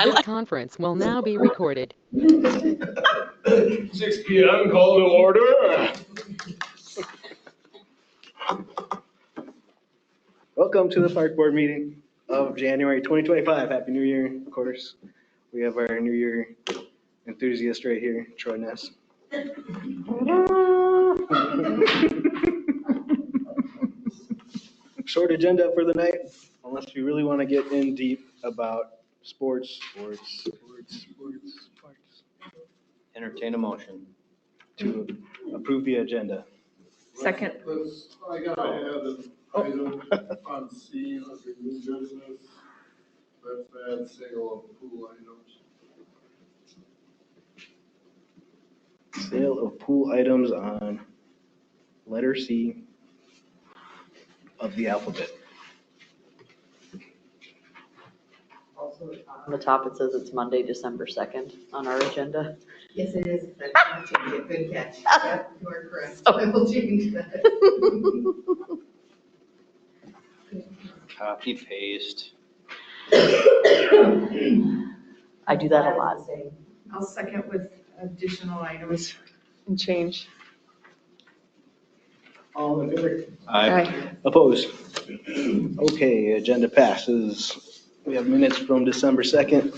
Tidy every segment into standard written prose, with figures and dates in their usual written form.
This conference will now be recorded. 6 p.m. call to order. Welcome to the park board meeting of January 2025. Happy New Year, of course. We have our New Year enthusiast right here, Troy Ness. Short agenda for the night, unless we really want to get in deep about sports. Entertain a motion. To approve the agenda. Second. I gotta add an item on C under new business. Let's add sale of pool items. Sale of pool items on letter C of the alphabet. Also, on the top, it says it's Monday, December 2nd on our agenda. Yes, it is. I'll change it. Good catch. Yep, you are correct. I will change that. Copy, paste. I do that a lot. I'll second with additional items. And change. All in favor? Aye. Opposed? Okay, agenda passes. We have minutes from December 2nd.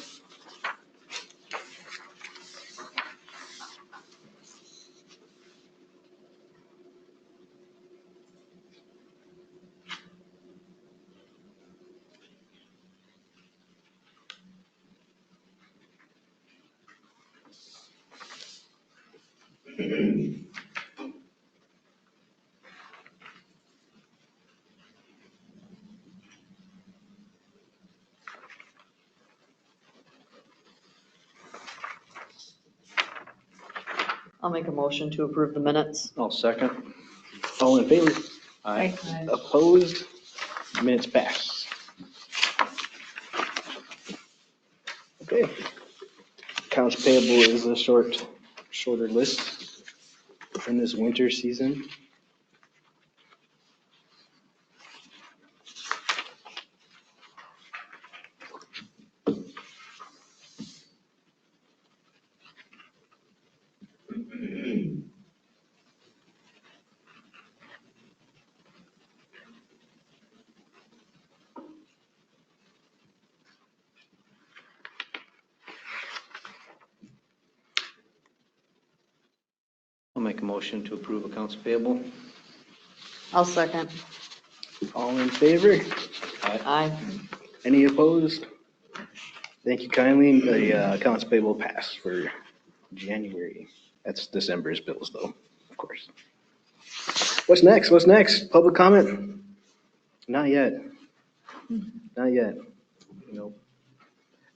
I'll make a motion to approve the minutes. I'll second. All in favor? Aye. Opposed? Minutes pass. Okay. Accounts payable is a shorter list in this winter season. I'll make a motion to approve accounts payable. I'll second. All in favor? Aye. Any opposed? Thank you kindly. The accounts payable pass for January. That's December's bills though, of course. What's next? What's next? Public comment? Not yet. Not yet. Nope.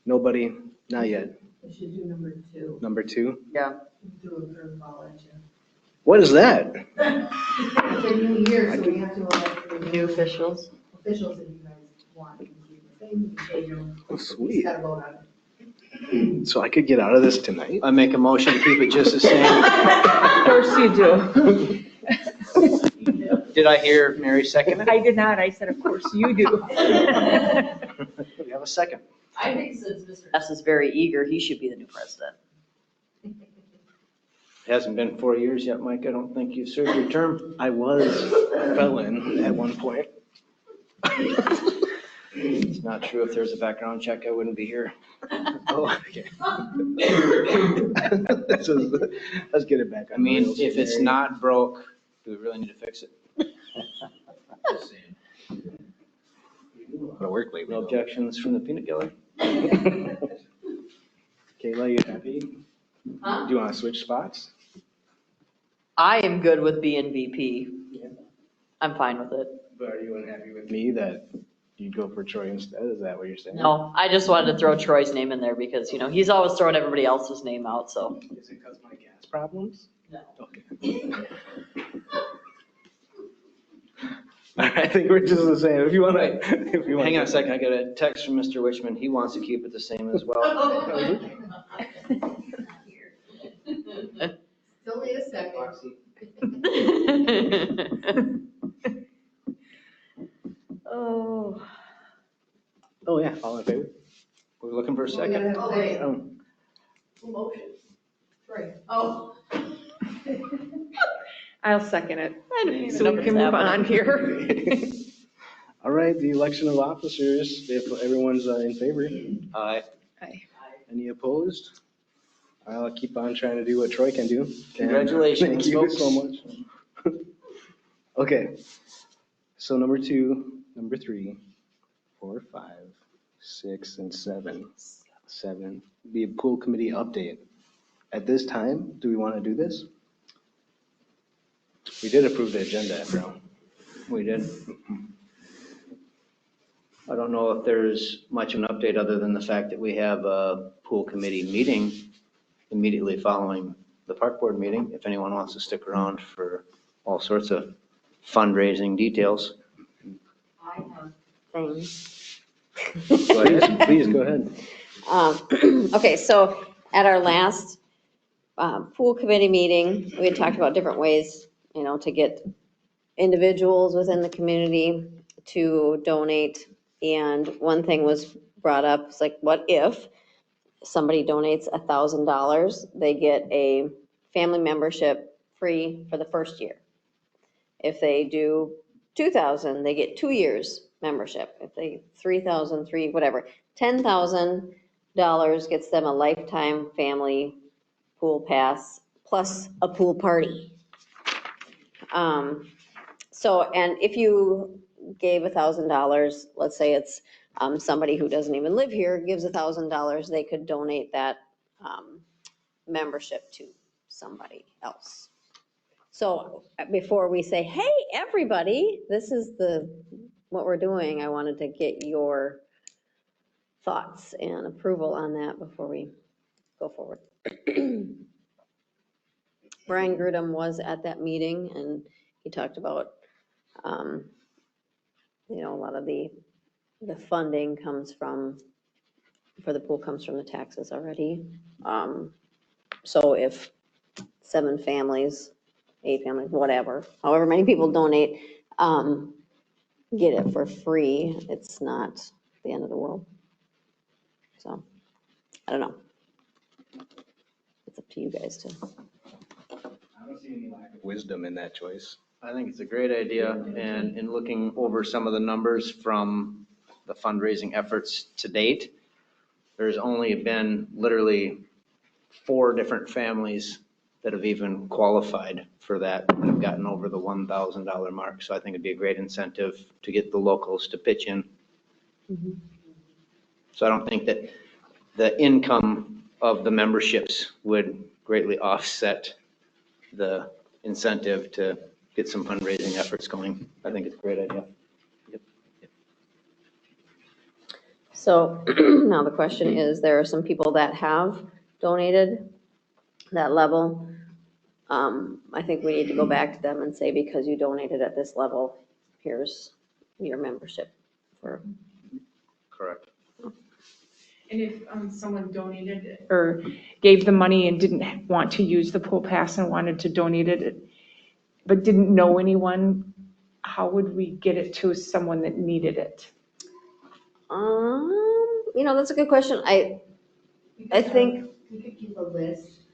Nobody, not yet. We should do number 2. Number 2. Yeah. Do a curveball at you. What is that? It's a new year, so we have to elect the New officials. officials that you guys want. You can keep the same, you can change them. Oh, You just sweet. gotta vote on it. So I could get out of this tonight? I make a motion to keep it just the same. Of course you do. Did I hear Mary second it? I did not. I said, of course you do. We have a second. I think since Mr. Ness is very eager, he should be the new president. It hasn't been 4 years yet, Mike. I don't think you've served your term. I was a felon at one point. It's not true. If there's a background check, I wouldn't be here. Oh, okay. Let's get it back. I mean, if it's not broke, do we really need to fix it? Gonna work lately. No though. objections from the peanut gallery? Kayla, you happy? Huh? Do you want to switch spots? I am good with being VP. Yeah. I'm fine with it. But are you unhappy with me that you'd go for Troy instead? Is that what you're saying? No, I just wanted to throw Troy's name in there because, he's always throwing everybody else's name out, so. Is it because of my gas problems? No. Okay. I think we're just the same. If you want to, Hang on a second. I got a text from Mr. Wishman. He wants to keep it the same as well. Still need a second. Oh. Oh, yeah, all in favor? We're looking for a We gotta second. have a second. Oh, Who motions? Right. Oh. I'll second it. I don't even So know we what's can move happening. on here. All right, the election of officers, if everyone's in favor. aye. Any opposed? I'll keep on trying to do what Troy can do. Congratulations, Thank you folks. so much. Okay, so number 2, number 3, 4, 5, 6, and 7. 7, be a pool committee update. At this time, do we want to do this? We did approve the agenda after all. We did. I don't know if there's much of an update other than the fact that we have a pool committee meeting immediately following the park board meeting, if anyone wants to stick around for all sorts of fundraising details. I have things. Go ahead, please, go ahead. Okay, so at our last pool committee meeting, we had talked about different ways, to get individuals within the community to donate. And one thing was brought up, it's like, what if somebody donates $1,000, they get a family membership free for the first year. If they do 2,000, they get 2 years membership. If they 3,000, whatever, $10,000 gets them a lifetime family pool pass plus a pool party. So, and if you gave $1,000, let's say it's somebody who doesn't even live here gives $1,000, they could donate that membership to somebody else. So before we say, hey, everybody, this is what we're doing, I wanted to get your thoughts and approval on that before we go forward. Brian Grudem was at that meeting and he talked about, a lot of the funding for the pool comes from the taxes already. So if 7 families, 8 families, whatever, however many people donate, get it for free, it's not the end of the world. So, I don't know. It's up to you guys to. I don't see any lack of wisdom in that choice. I think it's a great idea, and in looking over some of the numbers from the fundraising efforts to date, there's only been literally 4 different families that have even qualified for that and have gotten over the $1,000 mark. So I think it'd be a great incentive to get the locals to pitch in. Mhm. So I don't think that the income of the memberships would greatly offset the incentive to get some fundraising efforts going. I think it's a great idea. So now the question is, there are some people that have donated that level. I think we need to go back to them and say, because you donated at this level, here's your membership for. Correct. And if someone donated or gave the money and didn't want to use the pool pass and wanted to donate it, but didn't know anyone, how would we get it to someone that needed it? That's a good question. I think. We could keep a list,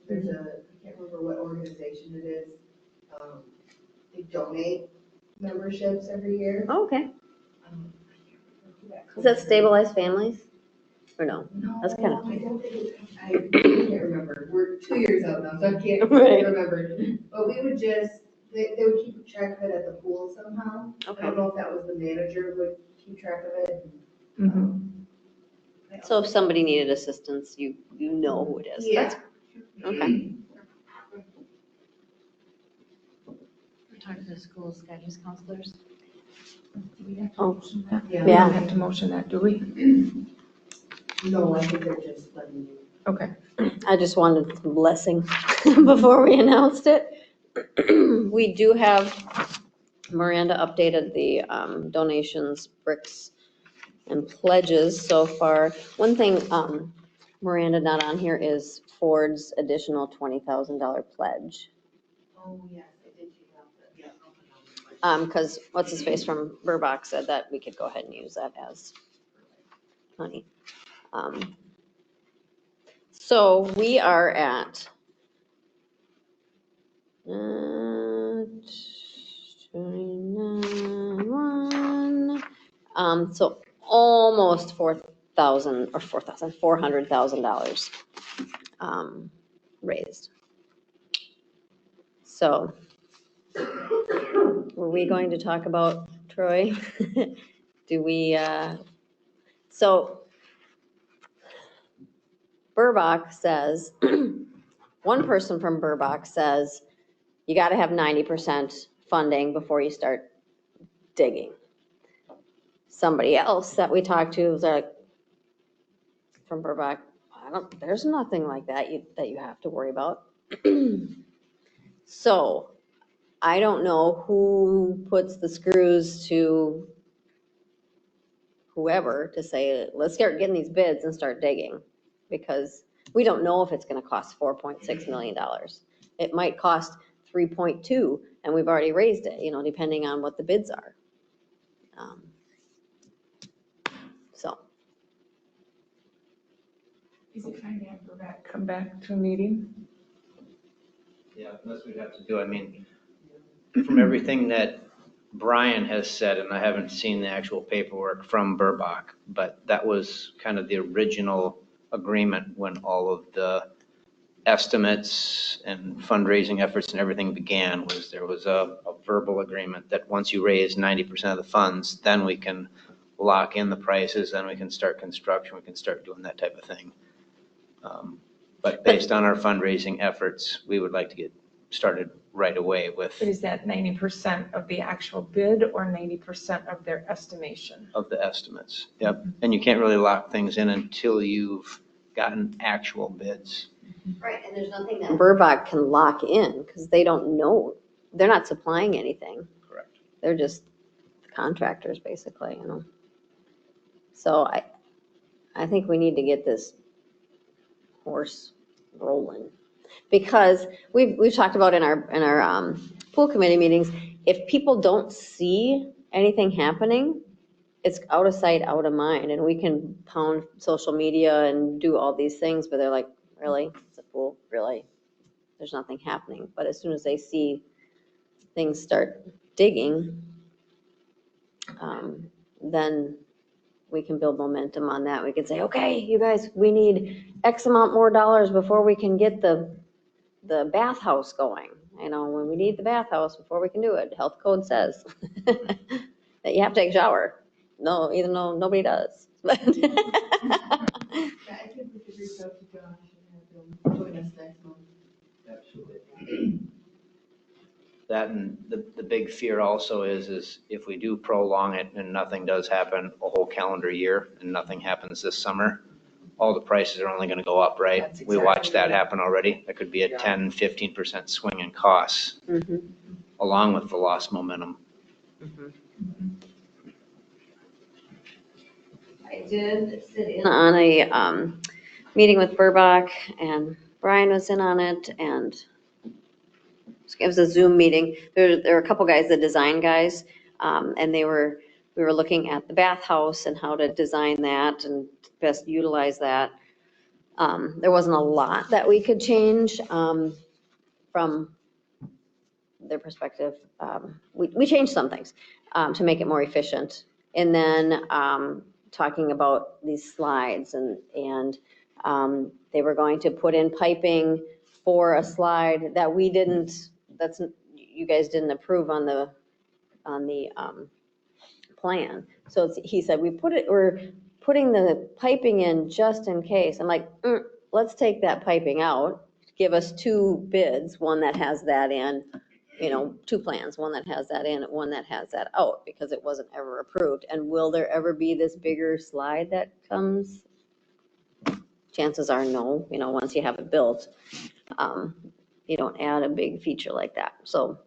there's I can't remember what organization it is. They donate memberships every year. Oh, okay. Is that Stabilized Families? Or no? No, That's kind of. I don't think, I can't remember. We're 2 years out now, so I can't Right. remember. But we would they would keep track of it at the pool somehow. I Okay. don't know if that was the manager would keep track of it. Mhm. So if somebody needed assistance, you know who it is. Yeah. Okay. Talk to the school's guidance counselors. Oh, Yeah. We don't have to motion that, do we? No, I think they're just letting you. Okay. I just wanted some blessing before we announced it. We do have, Miranda updated the donations, bricks, and pledges so far. One thing, Miranda not on here is Ford's additional $20,000 pledge. Oh, yes, I did see that, yeah. Because what's his face from Burbach said that we could go ahead and use that as honey. So we are at 29,1. So almost $400,000 raised. So were we going to talk about Troy? Do we, so Burbach says, one person from Burbach says, you got to have 90% funding before you start digging. Somebody else that we talked to was like, from Burbach, there's nothing like that you have to worry about. So I don't know who puts the screws to whoever to say, let's start getting these bids and start digging. Because we don't know if it's gonna cost $4.6 million. It might cost 3.2, and we've already raised it, depending on what the bids are. So, Is it time to have Burback come back to a meeting? Yeah, that's what we'd have to do. I mean, from everything that Brian has said, and I haven't seen the actual paperwork from Burbach, but that was kind of the original agreement when all of the estimates and fundraising efforts and everything began, was there was a verbal agreement that once you raise 90% of the funds, then we can lock in the prices, then we can start construction, we can start doing that type of thing. But based on our fundraising efforts, we would like to get started right away with. But is that 90% of the actual bid or 90% of their estimation? Of the estimates, yep. And you can't really lock things in until you've gotten actual bids. right, and there's nothing that Burbach can lock in, because they don't know, they're not supplying anything. Correct. They're just contractors, basically, So I think we need to get this horse rolling. Because we've talked about in our pool committee meetings, if people don't see anything happening, it's out of sight, out of mind, and we can pound social media and do all these things, but they're like, really? It's a pool? Really? There's nothing happening. But as soon as they see things start digging, then we can build momentum on that. We can say, okay, you guys, we need X amount more dollars before we can get the bathhouse going. When we need the bathhouse before we can do it, health code says that you have to take a shower. No, even though nobody does. Yeah, I think we could reach out to Josh and have him join us next month. Absolutely. That, and the big fear also is if we do prolong it and nothing does happen a whole calendar year and nothing happens this summer, all the prices are only gonna go up, right? That's We watched exactly that right. happen already. That could be a 10, 15% swing in costs, Mhm. along with the lost momentum. I did sit in on a meeting with Burbach, and Brian was in on it, and it was a Zoom meeting. There were a couple guys, the design guys, and we were looking at the bathhouse and how to design that and best utilize that. There wasn't a lot that we could change from their perspective. We changed some things to make it more efficient. And then talking about these slides, and they were going to put in piping for a slide that we didn't, you guys didn't approve on the plan. So he said, we're putting the piping in just in case. I'm like, let's take that piping out, give us two bids, one that has that in, two plans, one that has that in, one that has that out, because it wasn't ever approved. And will there ever be this bigger slide that comes? Chances are no, once you have it built, you don't add a big feature like that. So,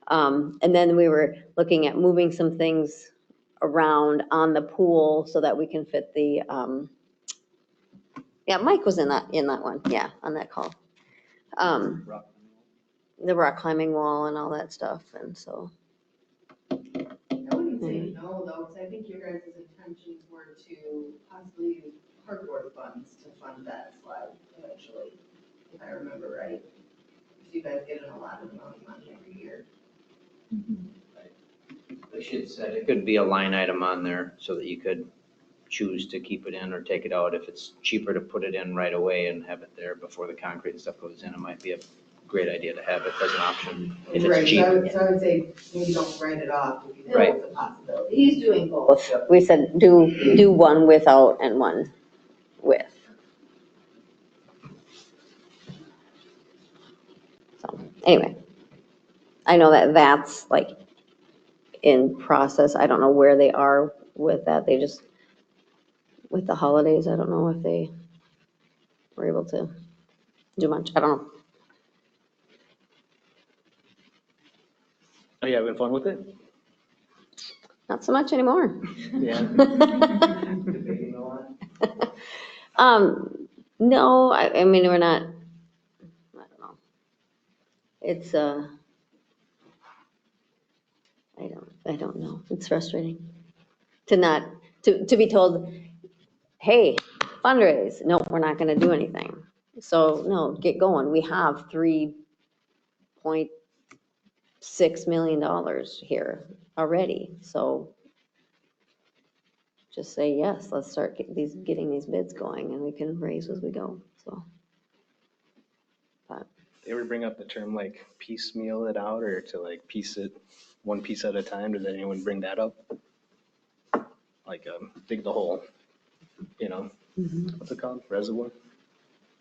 and then we were looking at moving some things around on the pool so that we can fit the, yeah, Mike was in that one, yeah, on that call. The rock climbing wall and all that stuff, and so. I wouldn't say no, though, because I think your guys' intent intentions were to possibly use park board funds to fund that slide eventually, if I remember right. Because you guys get a lot of money every year. They should set, it could be a line item on there so that you could choose to keep it in or take it out. If it's cheaper to put it in right away and have it there before the concrete and stuff goes in, it might be a great idea to have it as an option if Right, it's cheap. so I would say maybe don't write it off if you know Right. it's a possibility. He's doing both. We said do one without and one with. So, anyway, I know that that's like in process. I don't know where they are with that. They just, with the holidays, I don't know if they were able to do much. I don't know. Are you having fun with it? Not so much anymore. Yeah. No, I mean, we're not, I don't know. It's, I don't know. It's frustrating to not, to be told, hey, fundraise. No, we're not gonna do anything. So, no, get going. We have $3.6 million here already, so just say yes, let's start getting these bids going, and we can raise as we go, so. But, They ever bring up the term like piecemeal it out or to like piece it one piece at a time? Did anyone bring that up? Like dig the hole, you know? What's it called? Reservoir?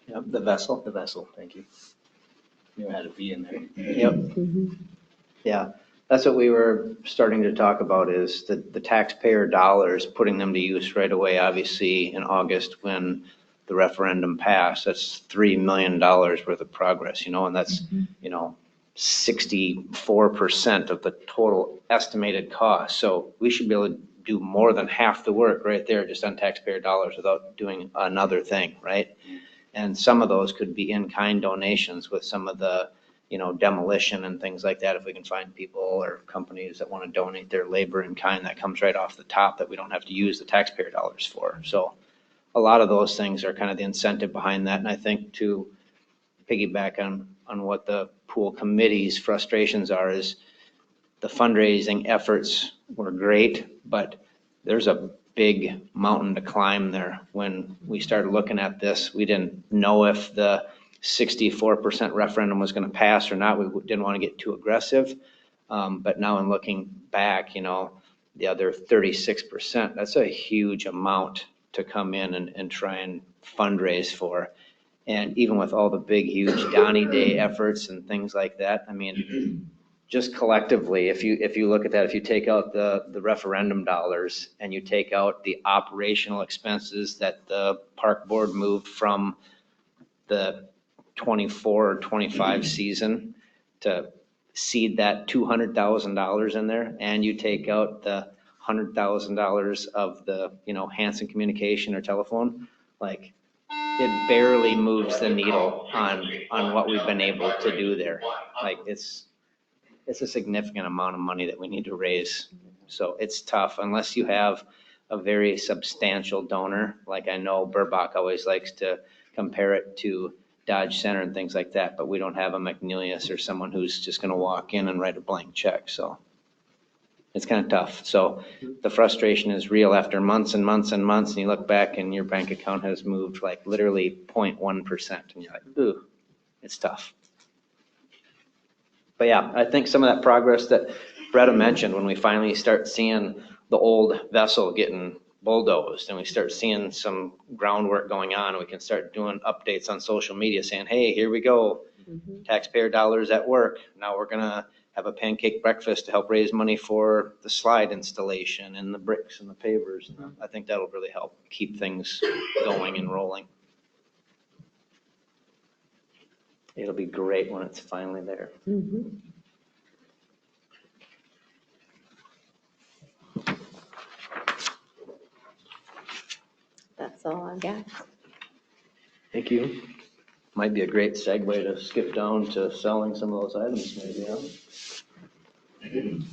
Yep, the vessel. The vessel, thank you. You had a V in there. Yep. Yeah, that's what we were starting to talk about is the taxpayer dollars, putting them to use right away, obviously in August when the referendum passed, that's $3 million worth of progress, and that's, 64% of the total estimated cost. So we should be able to do more than half the work right there just on taxpayer dollars without doing another thing, right? And some of those could be in-kind donations with some of the, demolition and things like that. If we can find people or companies that want to donate their labor in kind, that comes right off the top that we don't have to use the taxpayer dollars for. So a lot of those things are kind of the incentive behind that. And I think to piggyback on what the pool committee's frustrations are is the fundraising efforts were great, but there's a big mountain to climb there. When we started looking at this, we didn't know if the 64% referendum was going to pass or not. We didn't want to get too aggressive. But now in looking back, the other 36%, that's a huge amount to come in and try and fundraise for. And even with all the big, huge Donny Day efforts and things like that, I mean, just collectively, if you look at that, if you take out the referendum dollars and you take out the operational expenses that the park board moved from the 24 or 25 season to seed that $200,000 in there, and you take out the $100,000 of the, Hanson Communication or telephone, like it barely moves the needle on what we've been able to do there. Like it's a significant amount of money that we need to raise. So it's tough unless you have a very substantial donor. Like I know Burbach always likes to compare it to Dodge Center and things like that, but we don't have a McNeilius or someone who's just going to walk in and write a blank check. So it's kind of tough. So the frustration is real after months and months and months, and you look back and your bank account has moved like literally 0.1%, and you're like, ooh, it's tough. But yeah, I think some of that progress that Bretta mentioned, when we finally start seeing the old vessel getting bulldozed and we start seeing some groundwork going on, we can start doing updates on social media saying, hey, here we go, taxpayer dollars at work. Now we're going to have a pancake breakfast to help raise money for the slide installation and the bricks and the pavers. And I think that'll really help keep things going and rolling. It'll be great when it's finally there. that's all I've got. Thank you. Might be a great segue to skip down to selling some of those items maybe, huh?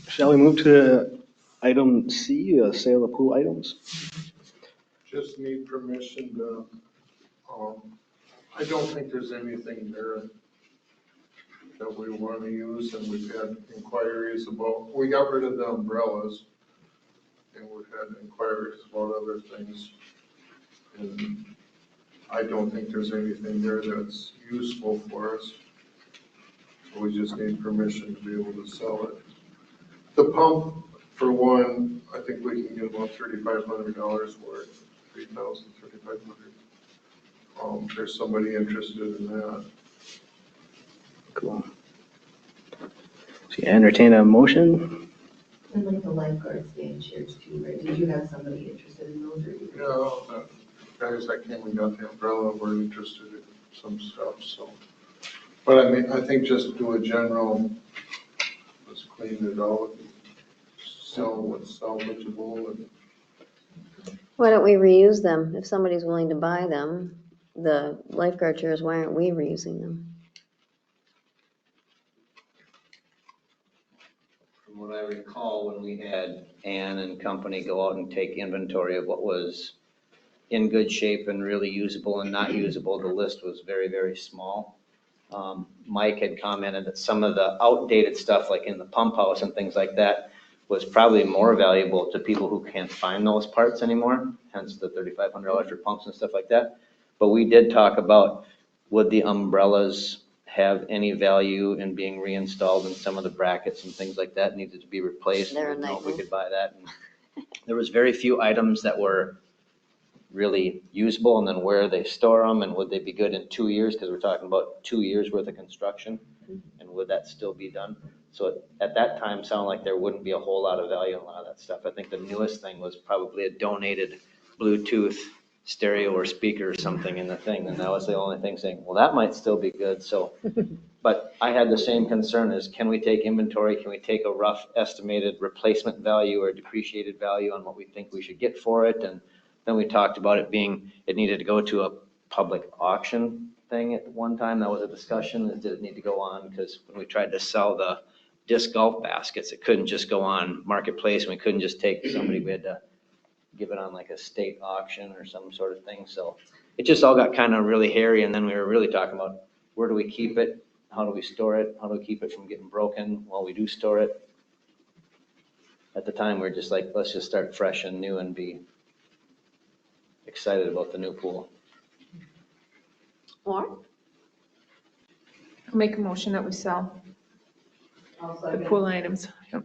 Shall we move to Item C, sale of pool items. Just need permission to, I don't think there's anything there that we want to use, and we've had inquiries about, we got rid of the umbrellas, and we've had inquiries about other things. And I don't think there's anything there that's useful for us. So we just need permission to be able to sell it. The pump, for one, I think we can get about $3,500 for it, $3,000, $3,500. There's somebody interested in that. Cool. So you entertain a motion? And like the lifeguard stand chairs too, right? Did you have somebody interested in those or you? Yeah, the guys that came and got the umbrella were interested in some stuff, so. But I mean, I think just do a general, let's clean it out, sell what's salvageable and. Why don't we reuse them? If somebody's willing to buy them, the lifeguard chairs, why aren't we reusing them? From what I recall, when we had Ann and company go out and take inventory of what was in good shape and really usable and not usable, the list was very, very small. Mike had commented that some of the outdated stuff, like in the pump house and things like that, was probably more valuable to people who can't find those parts anymore, hence the $3,500 for pumps and stuff like that. But we did talk about, would the umbrellas have any value in being reinstalled, and some of the brackets and things like that needed to be replaced? They're a We didn't know if we nightmare. could buy that. And there was very few items that were really usable, and then where they store them, and would they be good in 2 years, because we're talking about 2 years worth of construction, and would that still be done? So at that time, it sounded like there wouldn't be a whole lot of value in a lot of that stuff. I think the newest thing was probably a donated Bluetooth stereo or speaker or something in the thing, and that was the only thing saying, well, that might still be good, so. But I had the same concern as, can we take inventory, can we take a rough estimated replacement value or depreciated value on what we think we should get for it? And then we talked about it being, it needed to go to a public auction thing at one time. That was a discussion, did it need to go on? Because when we tried to sell the disc golf baskets, it couldn't just go on Marketplace, and we couldn't just take somebody, we had to give it on like a state auction or some sort of thing. So it just all got kind of really hairy, and then we were really talking about, where do we keep it? How do we store it? How do we keep it from getting broken while we do store it? At the time, we were just like, let's just start fresh and new and be excited about the new pool. Or, I'll make a motion that we sell the pool items. Yep.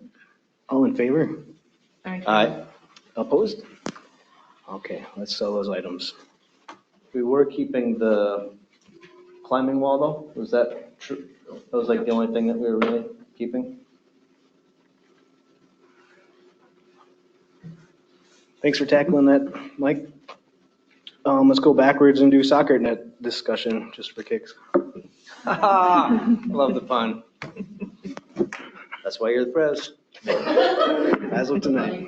All in favor? Aye. Opposed? Okay, let's sell those items. We were keeping the climbing wall though, was that true? That was like the only thing that we were really keeping? Thanks for tackling that, Mike. Let's go backwards and do soccer net discussion, just for kicks. Love the pun. That's why you're the prez. As of tonight.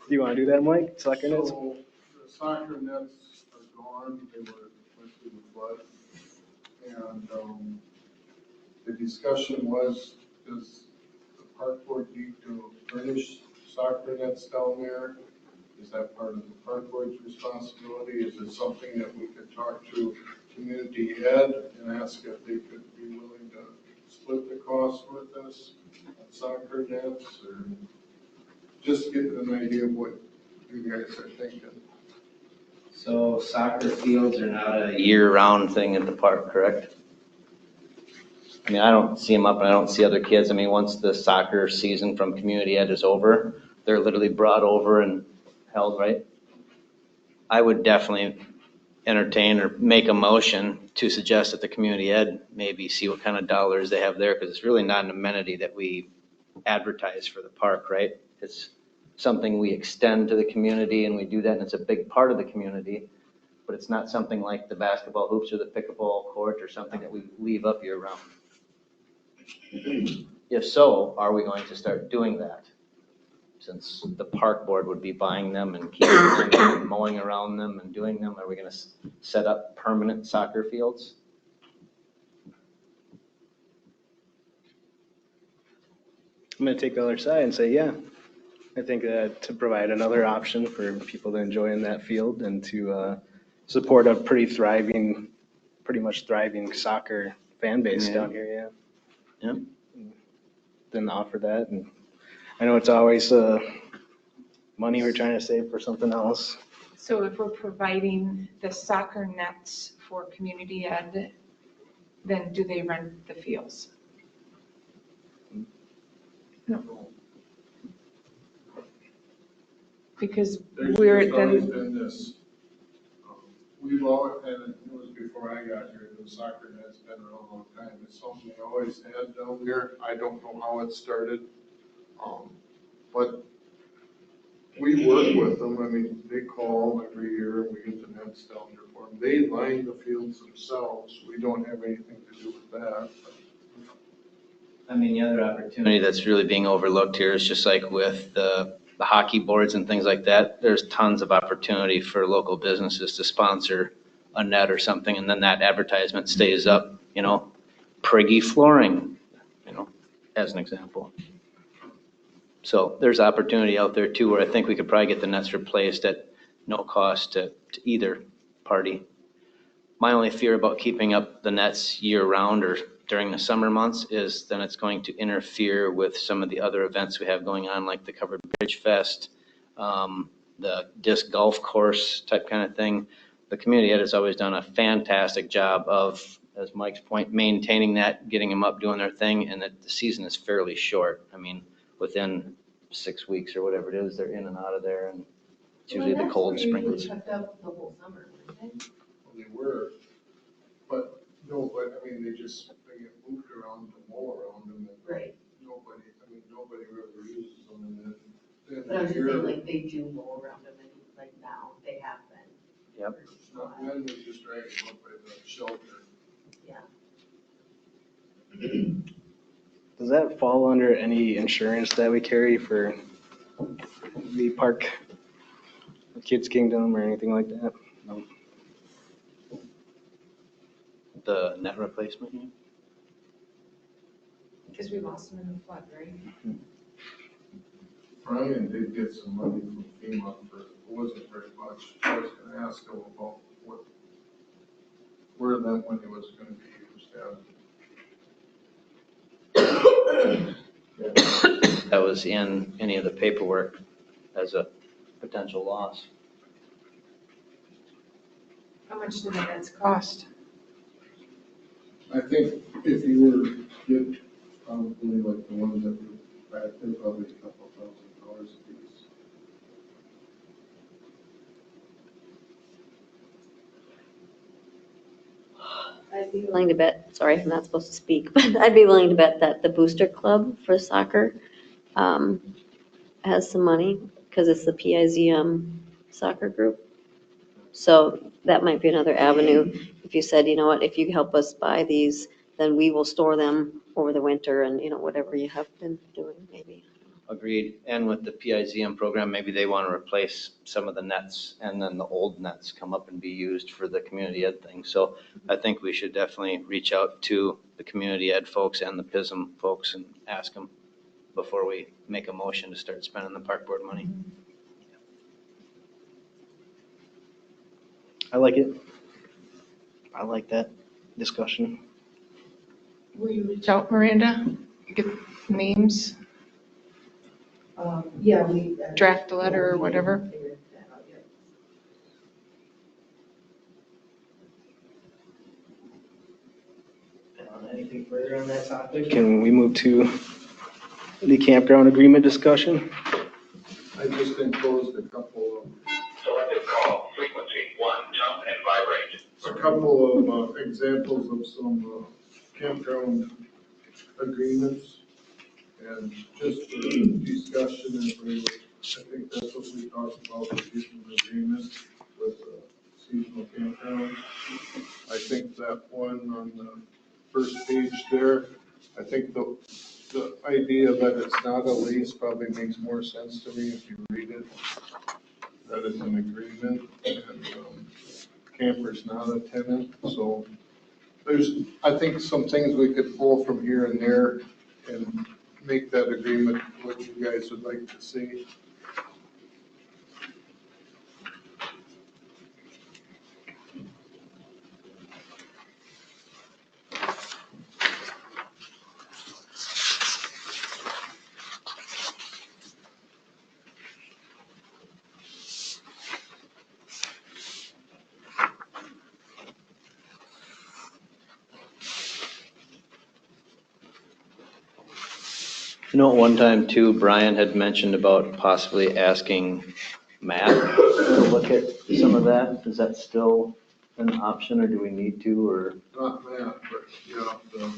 Do you want to do that, Mike? Soccer nets? So the soccer nets are gone, they went through the flood. And the discussion was, does the park board need to furnish soccer nets down there? Is that part of the park board's responsibility? Is it something that we could talk to community ed and ask if they could be willing to split the cost with us on soccer nets, or just get an idea of what you guys are thinking? So soccer fields are not a year-round thing at the park, correct? I mean, I don't see them up, and I don't see other kids. I mean, once the soccer season from community ed is over, they're literally brought over and held, right? I would definitely entertain or make a motion to suggest that the community ed maybe see what kind of dollars they have there, because it's really not an amenity that we advertise for the park, right? It's something we extend to the community, and we do that, and it's a big part of the community, but it's not something like the basketball hoops or the pickleball court or something that we leave up year round. If so, are we going to start doing that? Since the park board would be buying them and keeping them and mowing around them and doing them, are we going to set up permanent soccer fields? I'm gonna take the other side and say, yeah. I think that to provide another option for people to enjoy in that field and to support a pretty much thriving soccer fan base Yeah. down here, yeah. Yep. Then offer that, and I know it's always money we're trying to save for something else. So if we're providing the soccer nets for community ed, then do they rent the fields? No. Because There's we're just always then, been this, we've always, and it was before I got here, the soccer net's been around a long time. It's something we always had down there. I don't know how it started. But we work with them. I mean, they call every year, we get the nets down there for them. They line the fields themselves. We don't have anything to do with that. I mean, the other opportunity that's really being overlooked here is just like with the hockey boards and things like that, there's tons of opportunity for local businesses to sponsor a net or something, and then that advertisement stays up, Priggy Flooring, as an example. So there's opportunity out there too, where I think we could probably get the nets replaced at no cost to either party. My only fear about keeping up the nets year round or during the summer months is then it's going to interfere with some of the other events we have going on, like the Covered Bridge Fest, the disc golf course type kind of thing. The community ed has always done a fantastic job of, as Mike's point, maintaining that, getting them up, doing their thing, and that the season is fairly short. I mean, within 6 weeks or whatever it is, they're in and out of there, and it's usually the cold sprinklers. Kept up the whole summer, weren't they? Well, they were, but nobody, they get moved around to mow around them. And Right. Nobody really uses them. And then But I'm just here, saying, like, they do mow around them, and like now, they have been. Yep. Then we just drag them up by the shelter. Does that fall under any insurance that we carry for the park, Kids Kingdom or anything like that? No. The net replacement? because we lost them in the flood, right? Brian did get some money from FEMA it wasn't very much. I was gonna ask him about where that money was gonna be used at. That was in any of the paperwork as a potential loss. How much do the nets cost? I think if you were to get probably like the ones that were back there, probably a couple $1,000 a piece. I'd be willing to bet, sorry, I'm not supposed to speak, but I'd be willing to bet that the Booster Club for soccer has some money because it's the PIZM soccer group. So that might be another avenue. If you said, you know what, if you help us buy these, then we will store them over the winter and, whatever you have been doing, maybe. Agreed. And with the PIZM program, maybe they want to replace some of the nets and then the old nets come up and be used for the community ed thing. So I think we should definitely reach out to the community ed folks and the PISM folks and ask them before we make a motion to start spending the park board money. I like it. I like that discussion. Will you reach out, Miranda? Get names, Yeah, we. draft a letter or whatever? Figured that out yet. Anything further on that topic? Can we move to the campground agreement discussion? I just enclosed a couple of Selected call frequency 1, jump and vibrate. a couple of examples of some campground agreements. And just for discussion, and I think that's what we talked about, the seasonal agreement with seasonal campground. I think that one on the first page there, I think the idea that it's not a lease probably makes more sense to me if you read it, that it's an agreement, and camper's not a tenant, so there's, I think, some things we could pull from here and there and make that agreement, what you guys would like to see. You know, at one time too, Brian had mentioned about possibly asking Matt to look at some of that. Is that still an option, or do we need to, or? Not Matt, but, yeah,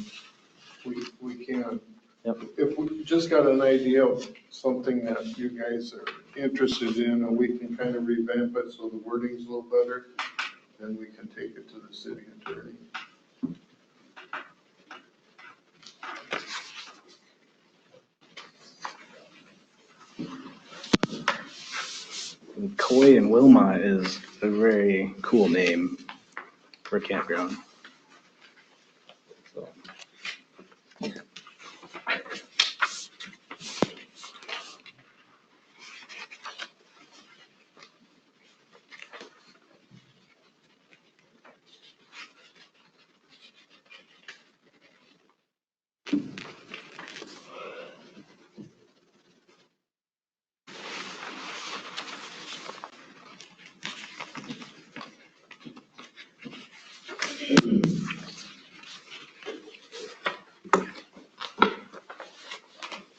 we can. Yep. If we just got an idea of something that you guys are interested in, and we can kind of revamp it so the wording's a little better, then we can take it to the city attorney. Coy and Wilmot is a very cool name for a campground. So.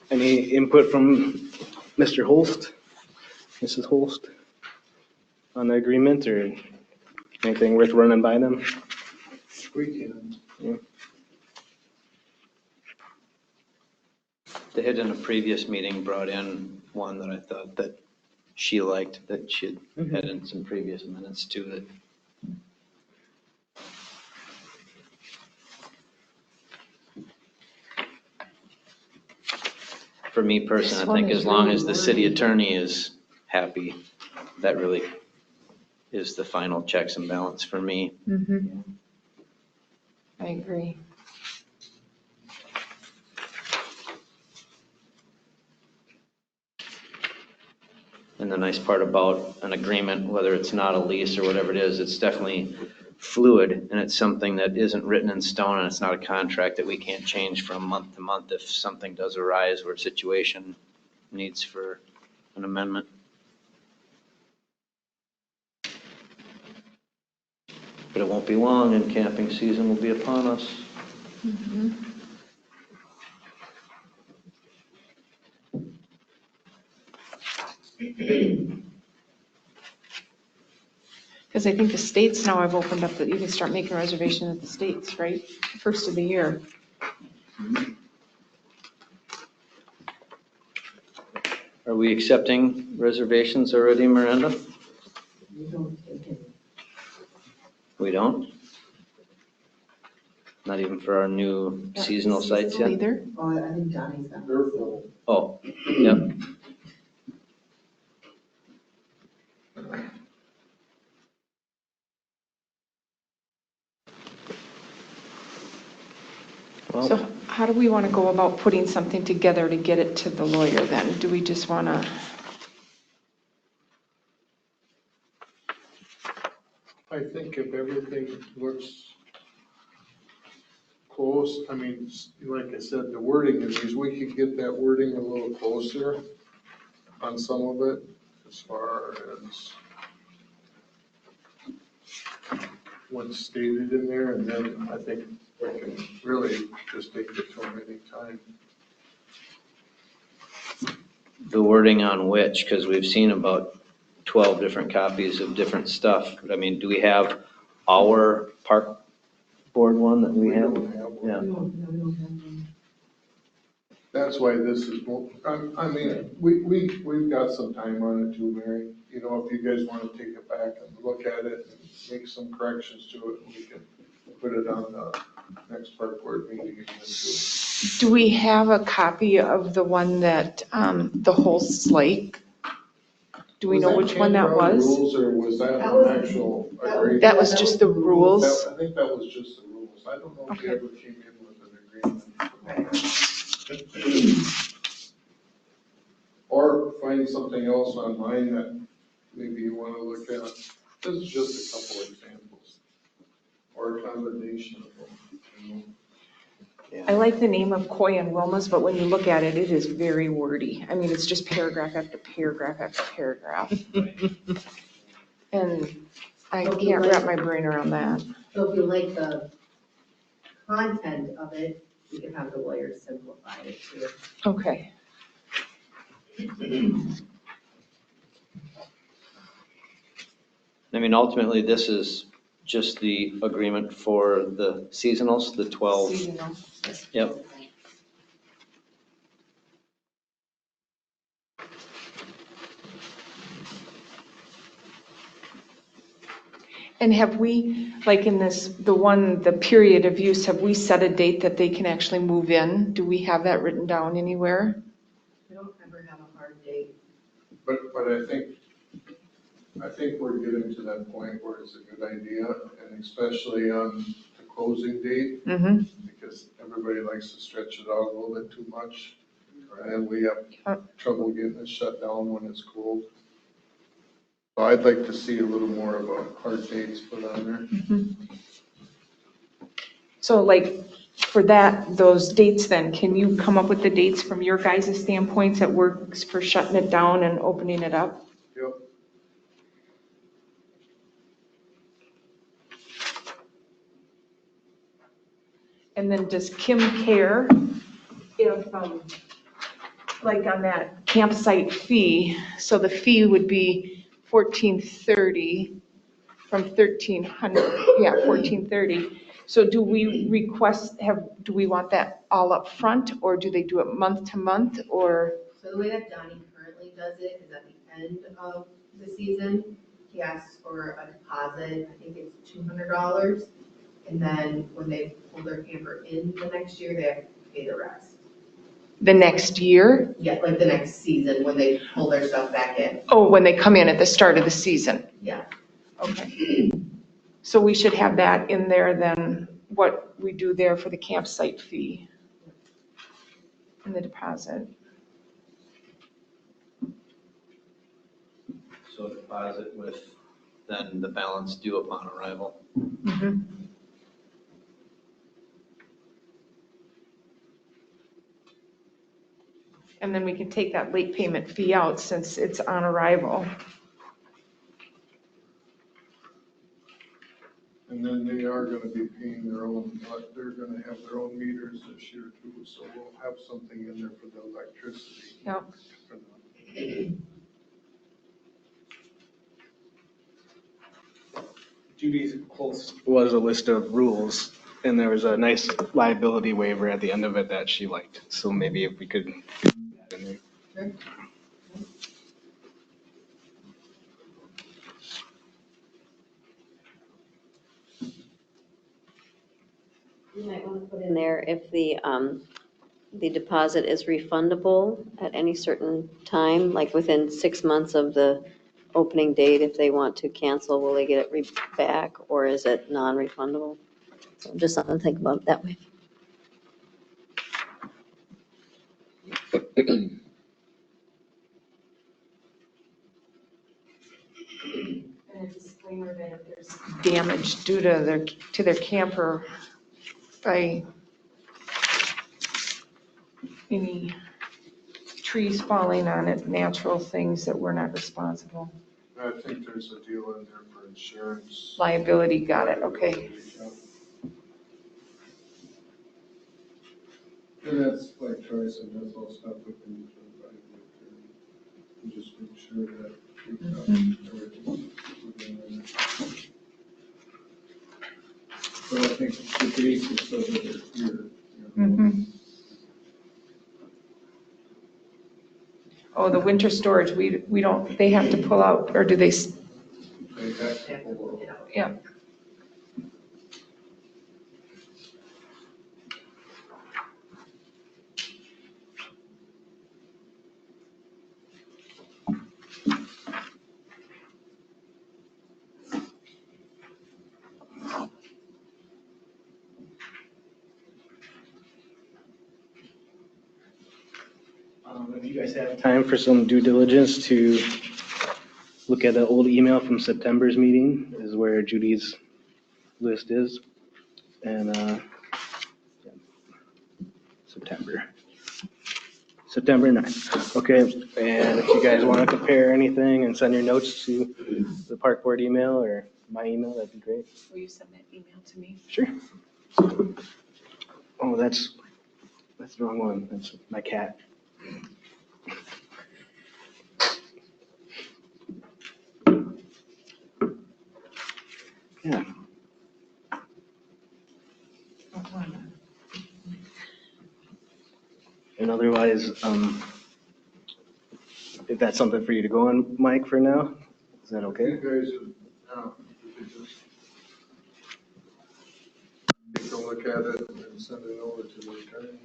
Any input from Mr. Holst, Mrs. Holst, on the agreement, or anything worth running by them? We can. They had in a previous meeting brought in one that I thought that she liked, that she had in some previous minutes too, that. For me personally, I think as long as the city attorney is happy, that really is the final checks and balance for me. Mm-hmm. I agree. And the nice part about an agreement, whether it's not a lease or whatever it is, it's definitely fluid, and it's something that isn't written in stone, and it's not a contract that we can't change from month to month if something does arise or a situation needs for an amendment. But it won't be long, and camping season will be upon us. Mm-hmm. Because I think the states now have opened up that you can start making reservations at the states, right? First of the year. Are we accepting reservations already, Miranda? We don't take any. We don't? Not even for our new seasonal sites yet? Either. Oh, I think Johnny's got. They're full. Oh, yep. Well, So how do we want to go about putting something together to get it to the lawyer then? Do we just want to? I think if everything looks close, I mean, like I said, the wording in these, we could get that wording a little closer on some of it, as far as what's stated in there, and then I think we can really just take it to them anytime. the wording on which, because we've seen about 12 different copies of different stuff. I mean, do we have our park board one that we have? don't have one. Yeah. We don't have one. That's why this is, I mean, we've got some time on it too, Mary. You know, if you guys want to take it back and look at it and make some corrections to it, we can put it on the next park board meeting again too. Do we have a copy of the one that, the Holst Lake? Do we know which one that campground was? rules, or was that That was- an actual that was- agreement? That was just the rules? I think that was just the rules. I don't know if you Okay. ever came in with an agreement. Or find something else online that maybe you want to look at. This is just a couple examples. Or a combination of them, you know. I like the name of Coy and Wilma's, but when you look at it, it is very wordy. I mean, it's just paragraph after paragraph after paragraph. And I can't wrap my brain around that. So if you like the content of it, you can have the lawyers simplify it too. Okay. I mean, ultimately, this is just the agreement for the seasonals, the 12. Seasonal. Yep. And have we, like in this, the period of use, have we set a date that they can actually move in? Do we have that written down anywhere? We don't ever have a hard date. But I think we're getting to that point where it's a good idea, and especially on the closing date, Mm-hmm. because everybody likes to stretch it out a little bit too much. And we have trouble getting it shut down when it's cold. So I'd like to see a little more of a hard dates put on there. So like for that, those dates then, can you come up with the dates from your guys' standpoints that works for shutting it down and opening it up? Yep. And then does Kim care if, like on that campsite fee, so the fee would be $1,430 from $1,300, yeah, $1,430. So do we do we want that all up front, or do they do it month to month, or? So the way that Donnie currently does it is at the end of the season, he asks for a deposit, I think it's $200. And then when they pull their camper in the next year, they have to pay the rest. The next year? Yeah, like the next season, when they pull their stuff back in. Oh, when they come in at the start of the season? Yeah. Okay. So we should have that in there then, what we do there for the campsite fee and the deposit. So deposit with then the balance due upon arrival. Mhm. And then we can take that late payment fee out since it's on arrival. And then they are gonna be paying their own, they're gonna have their own meters this year too, so we'll have something in there for the electricity. Yep. for them. Judy's close was a list of rules, and there was a nice liability waiver at the end of it that she liked. So maybe if we could do that in there. You might want to put in there if the deposit is refundable at any certain time, like within 6 months of the opening date. If they want to cancel, will they get it back, or is it non-refundable? So just something to think about that way. And a disclaimer that if there's damage due to their camper by any trees falling on it, natural things, that we're not responsible. I think there's a deal in there for insurance. Liability, got it, okay. And that's like Troy said, that's all stuff we can do by the and just make sure that we've got everything within there. But I think the basics of it are here. Mhm. Oh, the winter storage, we don't, they have to pull out, or do they, They have to pull it out. yeah. you guys have time for some due diligence to look at the old email from September's meeting, is where Judy's list is. And, September 9th. Okay, and if you guys want to compare anything and send your notes to the park board email or my email, that'd be great. Will you send that email to me? Sure. Oh, that's the wrong one. That's my cat. Yeah. And otherwise, if that's something for you to go on, Mike, for now, is that You okay? guys, you could just take a look at it and send it over to the attorney.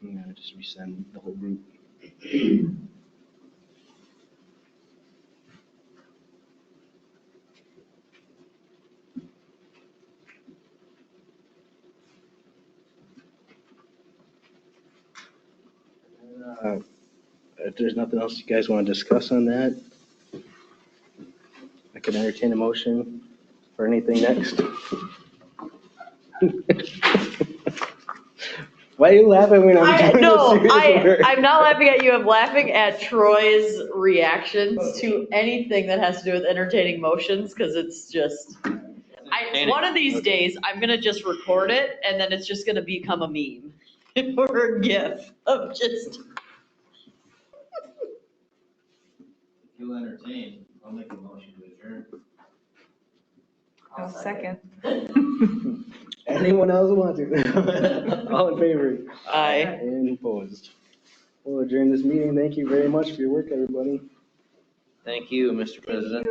I'm gonna just resend the whole group. If there's nothing else you guys want to discuss on that, I could entertain a motion for anything next. Why are you laughing when I'm doing No, this serious work? I'm not laughing at you, I'm laughing at Troy's reactions to anything that has to do with entertaining motions, because it's just, one of these days, I'm gonna just record it, and then it's just gonna become a meme. Or a gif of just, You'll entertain, I'll make a motion to adjourn. I'll second. Anyone else want to? All in favor? I. And opposed? We'll adjourn this meeting. Thank you very much for your work, everybody. Thank you, Mr. President.